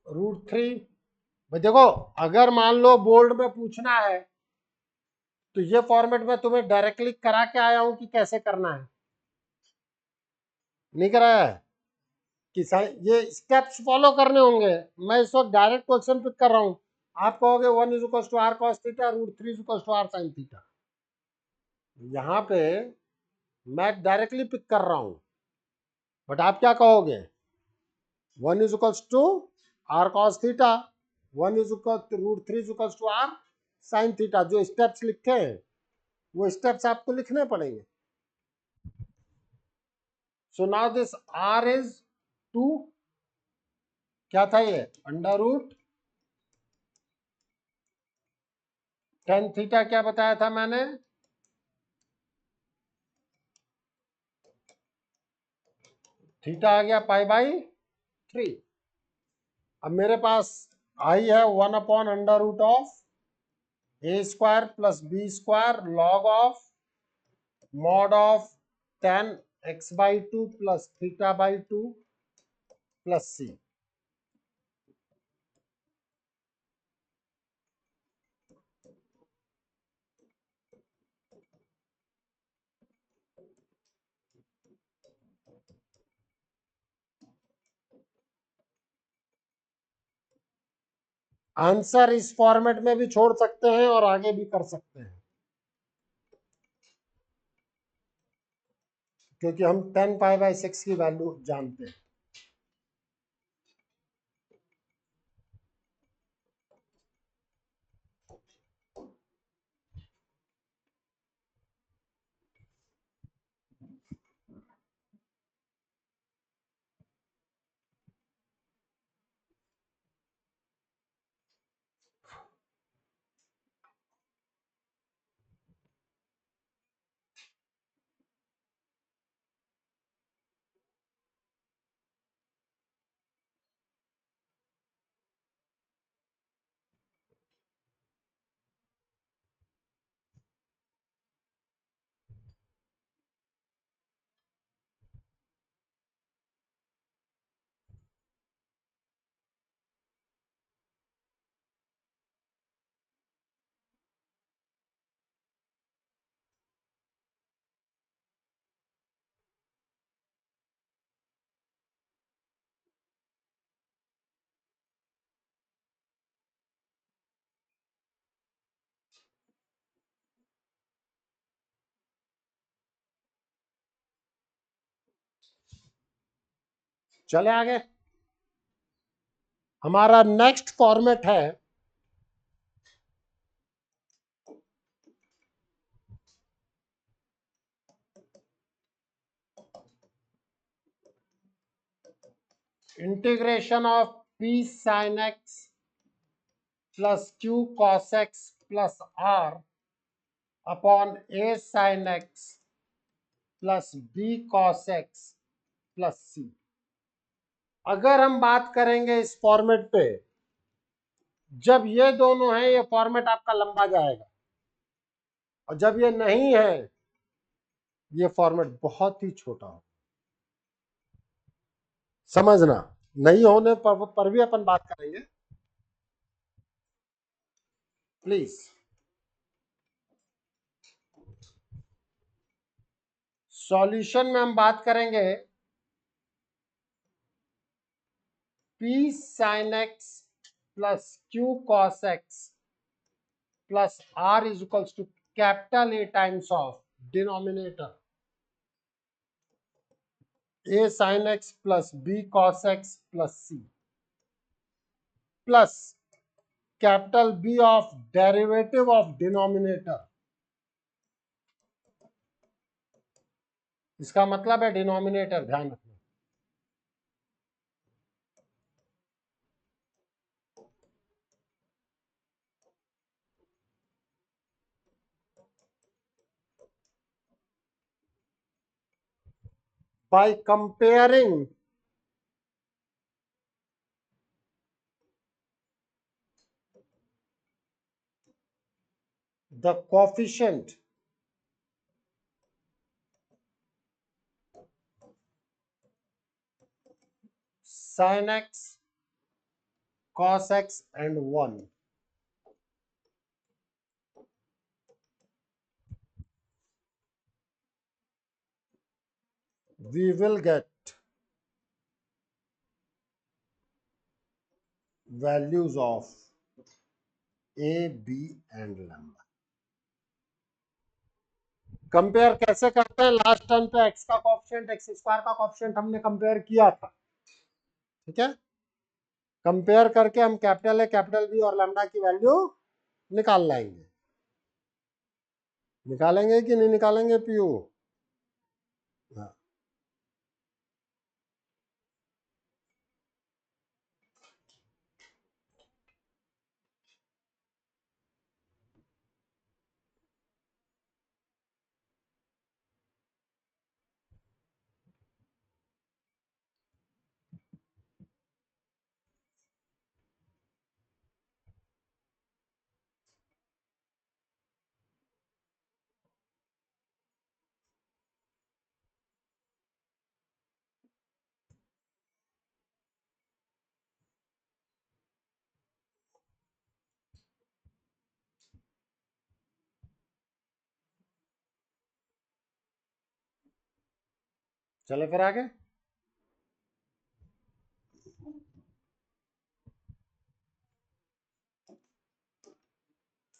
√3। भाई देखो, अगर मान लो बोर्ड में पूछना है तो ये फॉर्मेट में तुम्हें डायरेक्टली करा के आया हूं कि कैसे करना है, नहीं कराया है कि ये स्टेप्स फॉलो करने होंगे। मैं इस वक्त डायरेक्ट क्वेश्चन पिक कर रहा हूं, आप कहोगे 1 = r cos theta, √3 = r sin theta. यहाँ पे मैं डायरेक्टली पिक कर रहा हूं, बट आप क्या कहोगे 1 = r cos theta, 1 √3 = r sin theta. जो स्टेप्स लिखे हैं वो स्टेप्स आपको लिखने पड़ेंगे। So now this r is 2, क्या था ये √tan थीटा, क्या बताया था मैंने, थीटा आ गया π/3। अब मेरे पास आई है 1/√a² + b² log of tan x/2 + θ/2 + c। Answer इस फॉर्मेट में भी छोड़ सकते हैं और आगे भी कर सकते हैं, क्योंकि हम 10π/6 की वैल्यू जानते हैं। चले आगे, हमारा नेक्स्ट फॉर्मेट है integration of p sin x + q cos x + r upon a sin x + b cos x + c। अगर हम बात करेंगे इस फॉर्मेट पे, जब ये दोनों हैं ये फॉर्मेट आपका लंबा जाएगा, और जब ये नहीं है ये फॉर्मेट बहुत ही छोटा हो। समझना, नहीं होने पर भी अपन बात करेंगे, प्लीज। सॉल्यूशन में हम बात करेंगे p sin x + q cos x + r = A times of denominator A sine x plus B cos x plus C plus capital B of derivative of denominator. इसका मतलब है डिनोमिनेटर, ध्यान रखना। By comparing the coefficient sin x, cos x and 1, we will get values of a, b and lambda। Compare कैसे करते हैं? Last term पे x का कोएफिशिएंट, x स्क्वायर का कोएफिशिएंट हमने कंपेयर किया था, ठीक है। कंपेयर करके हम कैपिटल ए, कैपिटल बी और लैम्डा की वैल्यू निकाल लाएंगे। निकालेंगे कि नहीं निकालेंगे पीयू? हाँ। चले फिर आगे।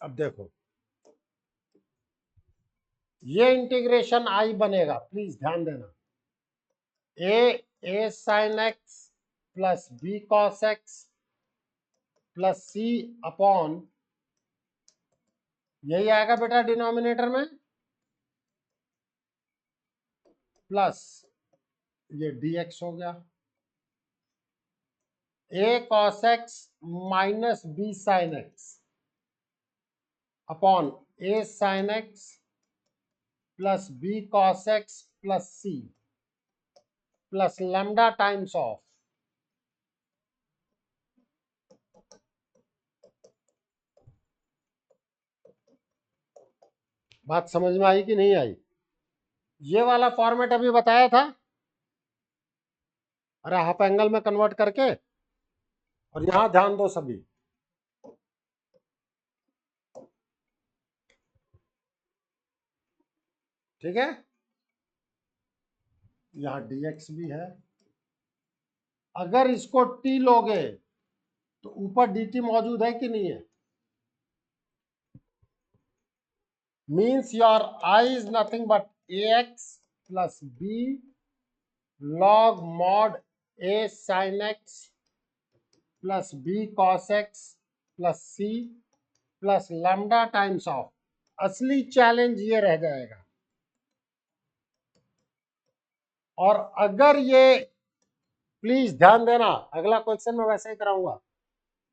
अब देखो, ये इंटीग्रेशन आई बनेगा, प्लीज ध्यान देना। A sine x plus B cos x plus c upon, यही आएगा बेटा डिनोमिनेटर में, प्लस ये dx हो गया, a cos x minus b sine x upon a sine x plus B cos x plus C plus lambda times of, बात समझ में आई कि नहीं आई? ये वाला फॉर्मेट अभी बताया था, अरे हाफ एंगल में कन्वर्ट करके। और यहां ध्यान दो सभी, ठीक है। यहां dx भी है, अगर इसको t लोगे तो ऊपर dt मौजूद है कि नहीं है? Means your I is nothing but ax plus b log mod a sin x plus b cos x plus c plus lambda times of. असली चैलेंज ये रह जाएगा। और अगर ये, प्लीज ध्यान देना, अगला क्वेश्चन मैं वैसे ही कराऊंगा,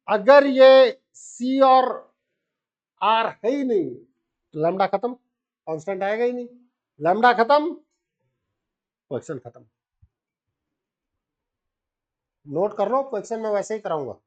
अगर ये c और r है ही नहीं तो लैम्डा खत्म, कांस्टेंट आएगा ही नहीं, लैम्डा खत्म, क्वेश्चन खत्म। नोट कर लो, क्वेश्चन मैं वैसे ही कराऊंगा।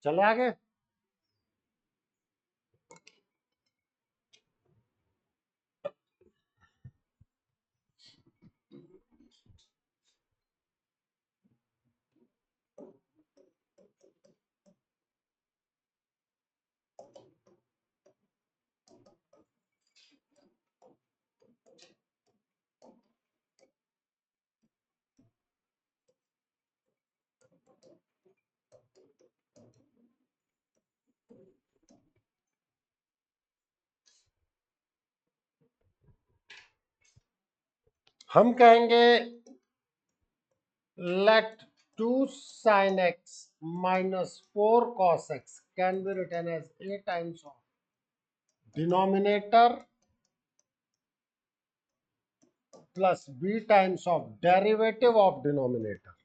चले आगे। हम कहेंगे let 2 sin x minus 4 cos x can be written as a times of denominator plus b times of derivative of denominator.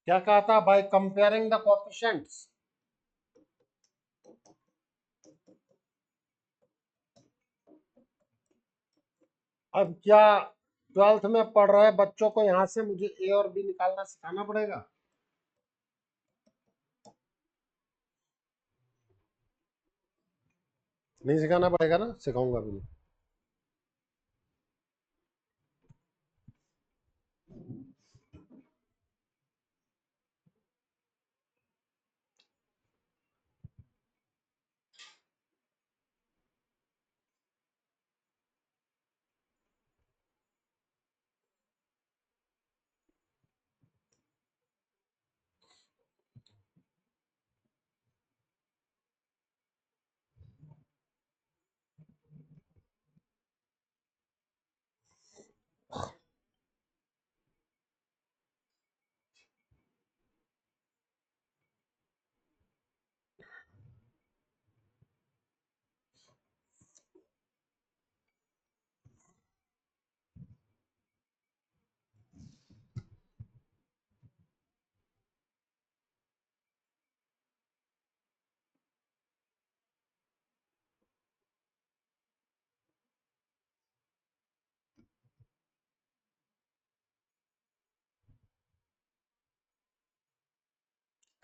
क्या कहा था बाय कंपेयरिंग द कोएफिशिएंट्स? अब क्या 12th में पढ़ रहे बच्चों को यहां से मुझे ए और बी निकालना सिखाना पड़ेगा? नहीं सिखाना पड़ेगा ना, सिखाऊंगा भी नहीं।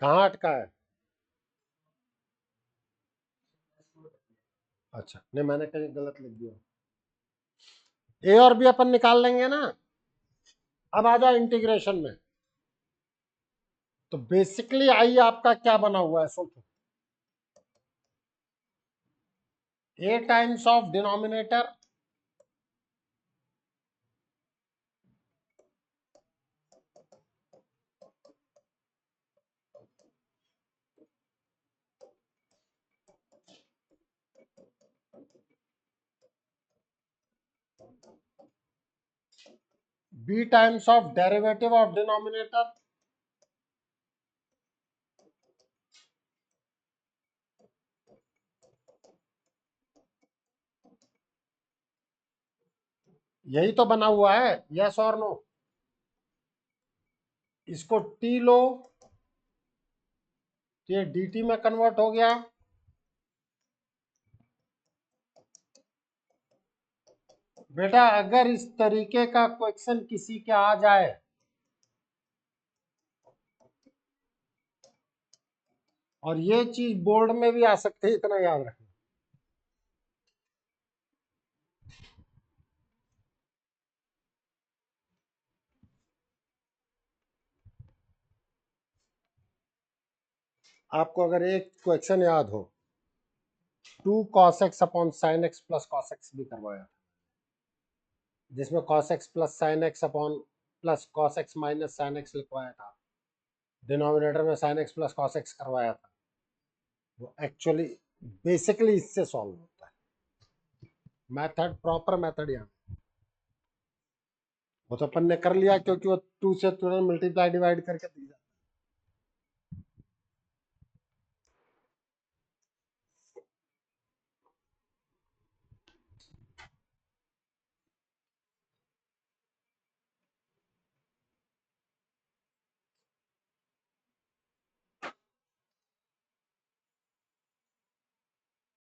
कहाँ अटका है? अच्छा, नहीं मैंने कहीं गलत लिख दिया। ए और बी अपन निकाल लेंगे ना। अब आ जाओ इंटीग्रेशन में। तो बेसिकली आई आपका क्या बना हुआ है सोचो। A times of denominator b times of derivative of denominator यही तो बना हुआ है, यस और नो। इसको टी लो तो ये dt में कन्वर्ट हो गया। बेटा अगर इस तरीके का क्वेश्चन किसी के आ जाए और ये चीज बोर्ड में भी आ सकती है, इतना याद रखना। आपको अगर एक क्वेश्चन याद हो, 2 cos x upon sin x plus cos x भी करवाया। जिसमें cos x plus sign x upon plus cos x minus sine x लिखवाया था, डिनोमिनेटर में sin x plus cos x करवाया था, वो एक्चुअली बेसिकली इससे सॉल्व होता है। मेथड, प्रॉपर मेथड यहाँ, वो तो अपन ने कर लिया क्योंकि वो 2 से तुरंत मल्टीप्लाई डिवाइड करके दिया।